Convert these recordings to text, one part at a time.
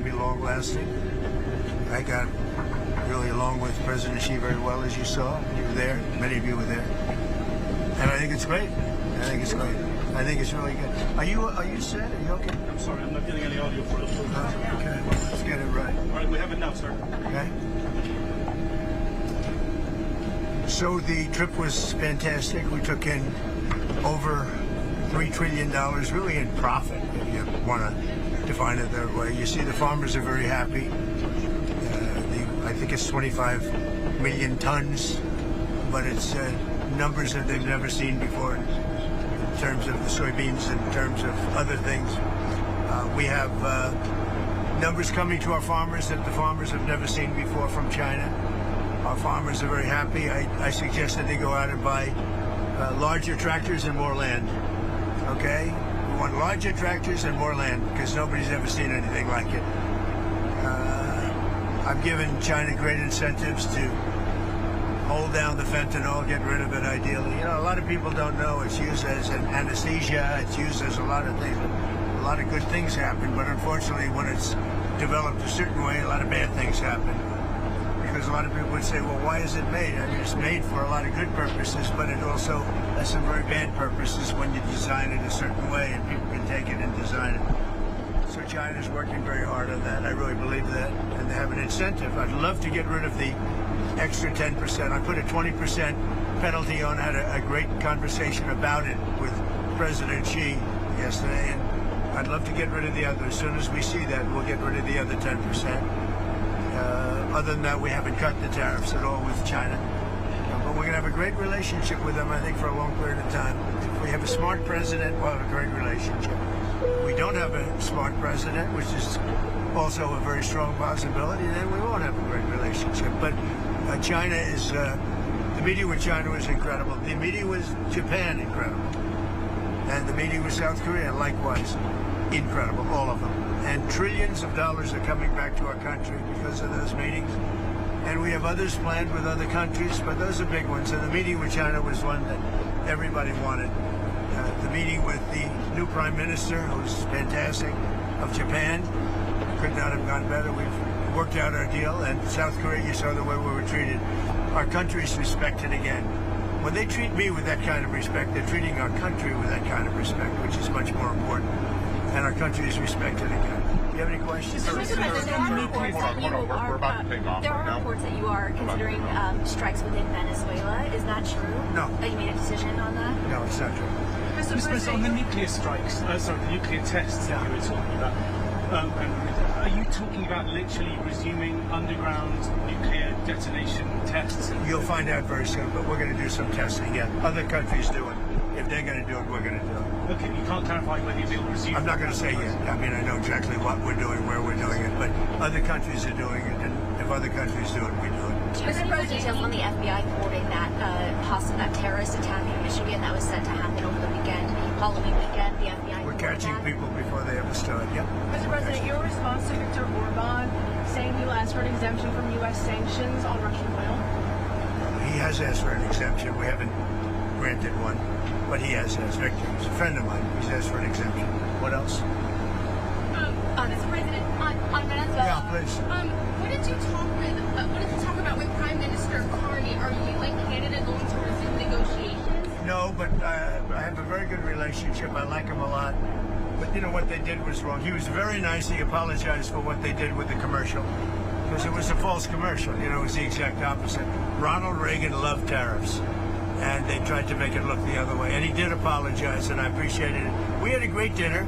to be long-lasting. I got really along with President Xi very well, as you saw. You were there. Many of you were there. And I think it's great. I think it's great. I think it's really good. Are you set? Are you okay? I'm sorry, I'm not getting any audio for this. Okay, well, let's get it right. All right, we have it now, sir. Okay. So the trip was fantastic. We took in over $3 trillion, really in profit, if you want to define it that way. You see the farmers are very happy. I think it's 25 million tons, but it's numbers that they've never seen before in terms of the soybeans, in terms of other things. We have numbers coming to our farmers that the farmers have never seen before from China. Our farmers are very happy. I suggest that they go out and buy larger tractors and more land. Okay? We want larger tractors and more land because nobody's ever seen anything like it. I've given China great incentives to hold down the fentanyl, get rid of it ideally. You know, a lot of people don't know it's used as an anesthesia, it's used as a lot of things. A lot of good things happen, but unfortunately when it's developed a certain way, a lot of bad things happen. Because a lot of people would say, well, why is it made? I mean, it's made for a lot of good purposes, but it also has some very bad purposes when you design it a certain way and people can take it and design it. So China's working very hard on that. I really believe that. And they have an incentive. I'd love to get rid of the extra 10%. I put a 20% penalty on. I had a great conversation about it with President Xi yesterday. And I'd love to get rid of the other. As soon as we see that, we'll get rid of the other 10%. Other than that, we haven't cut the tariffs at all with China. But we're going to have a great relationship with them, I think, for a long period of time. If we have a smart president, we'll have a great relationship. We don't have a smart president, which is also a very strong possibility, then we won't have a great relationship. But China is, the meeting with China was incredible. The meeting with Japan, incredible. And the meeting with South Korea, likewise, incredible, all of them. And trillions of dollars are coming back to our country because of those meetings. And we have others planned with other countries, but those are big ones. And the meeting with China was one that everybody wanted. The meeting with the new Prime Minister, who's fantastic, of Japan, could not have gone better. We've worked out our deal. And South Korea, you saw the way we were treated. Our country's respected again. When they treat me with that kind of respect, they're treating our country with that kind of respect, which is much more important. And our country is respected again. Do you have any questions? There are reports that you are considering strikes within Venezuela. Is that true? No. That you made a decision on that? No, it's not true. Mr. President, on the nuclear strikes, the nuclear tests that you were talking about, are you talking about literally resuming underground nuclear detonation tests? You'll find out very soon, but we're going to do some testing, yeah. Other countries do it. If they're going to do it, we're going to do it. Okay, you can't clarify whether you'll resume. I'm not going to say yet. I mean, I know exactly what we're doing, where we're doing it, but other countries are doing it, and if other countries do it, we do it. Do you have any more details on the FBI thwarting that terrorist attack in Michigan that was set to happen over the weekend, Halloween weekend? The FBI. We're catching people before they ever start. Yep. Mr. President, your response to Viktor Orban saying you asked for an exemption from U.S. sanctions on Russian oil? He has asked for an exemption. We haven't granted one, but he has asked. Victor, he's a friend of mine. He's asked for an exemption. What else? Mr. President, on Venezuela. Yeah, please. What did you talk about with Prime Minister Carney? Are you and Canada going to resume negotiations? No, but I have a very good relationship. I like him a lot. But you know what they did was wrong. He was very nice. He apologized for what they did with the commercial. Because it was a false commercial. You know, it was the exact opposite. Ronald Reagan loved tariffs. And they tried to make it look the other way. And he did apologize, and I appreciated it. We had a great dinner,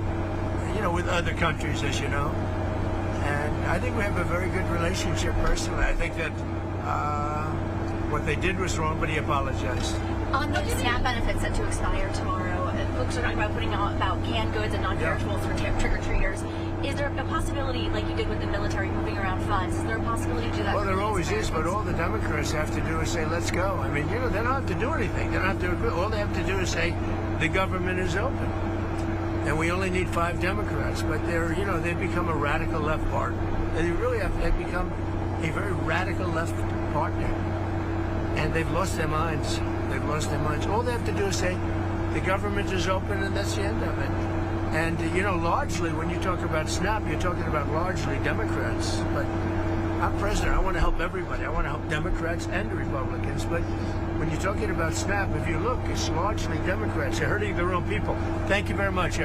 you know, with other countries, as you know. And I think we have a very good relationship personally. I think that what they did was wrong, but he apologized. On the SNAP benefits set to expire tomorrow, folks are talking about putting out about canned goods and non-perishables for trick-or-treaters. Is there a possibility, like you did with the military moving around funds, is there a possibility to do that? Well, there always is, but all the Democrats have to do is say, let's go. I mean, you know, they don't have to do anything. They don't have to agree. All they have to do is say, the government is open. And we only need 5 Democrats, but they're, you know, they've become a radical left party. They really have, they've become a very radical left partner. And they've lost their minds. They've lost their minds. All they have to do is say, the government is open, and that's the end of it. And, largely, when you talk about SNAP, you're talking about largely Democrats. But I'm president. I want to help everybody. I want to help Democrats and Republicans. But when you're talking about SNAP, if you look, it's largely Democrats. They're hurting their own people. Thank you very much, everybody.